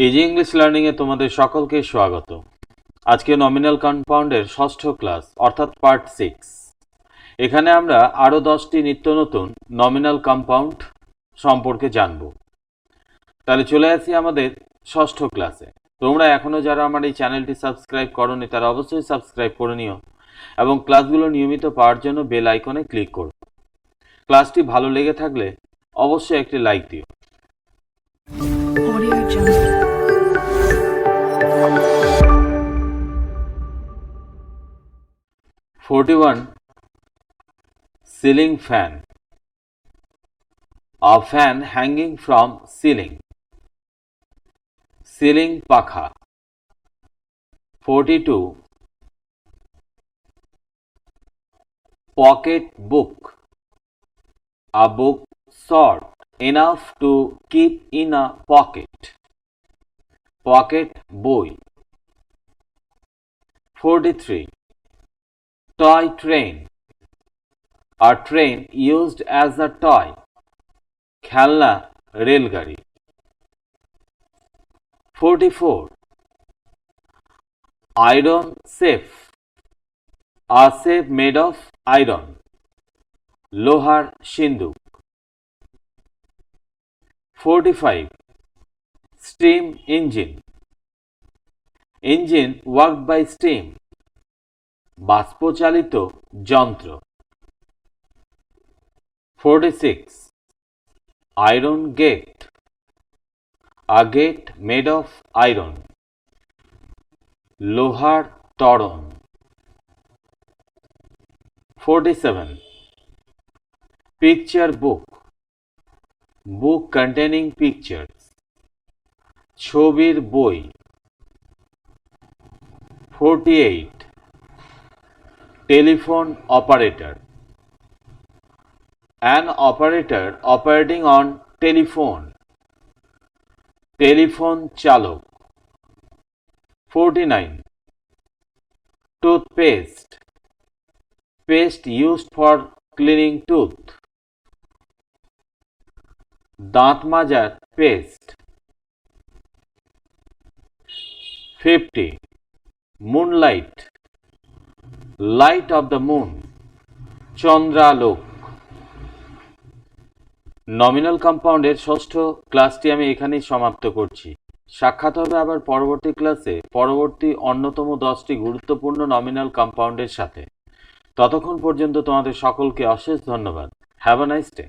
Easy English learning এ তোমাদের সকলকে স্বাগত। আজকে নমিনাল কম্পাউন্ডের ষষ্ঠ ক্লাস অর্থাৎ পার্ট 6। এখানে আমরা আরো 10টি নিত্য নতুন নমিনাল কম্পাউন্ড সম্পর্কে জানব। তাহলে চলে আসি আমাদের ষষ্ঠ ক্লাসে। তোমরা এখনো যারা আমার এই চ্যানেলটি সাবস্ক্রাইব করোনি তারা অবশ্যই সাবস্ক্রাইব করে নিও এবং ক্লাসগুলো নিয়মিত পাওয়ার জন্য বেল আইকনে ক্লিক করো। ক্লাসটি ভালো লেগে থাকলে অবশ্যই একটি লাইক দিও। Audio Jungle. Ceiling fan. A fan hanging from ceiling. Ceiling pakha. 42. Pocket book. A book short enough to keep in a pocket. Pocket boy. 43. Toy train. A train used as a toy. খেলনা রেলগাড়ি। 44. Iron safe. A safe made of iron. লোহার সিন্দুক। 45. Steam engine. Engine worked by steam. বাষ্পচালিত যন্ত্র। 46. Iron gate. A gate made of iron. লোহার তোরণ। 47. Picture book. Book containing pictures. ছবির বই। 48. Telephone operator. An operator operating on telephone. Telephone চালক। 49. Toothpaste. Paste used for cleaning tooth. দাঁত মাজার paste. 50. Moonlight. Light of the moon. চন্দ্রালোক। Nominal কম্পাউন্ডের ষষ্ঠ ক্লাসটি আমি এখানেই সমাপ্ত করছি। সাক্ষাৎ হবে আবার পরবর্তী ক্লাসে পরবর্তী অন্যতম 10টি গুরুত্বপূর্ণ নমিনাল কম্পাউন্ডের সাথে। ততক্ষণ পর্যন্ত তোমাদের সকলকে অশেষ ধন্যবাদ। Have a nice day.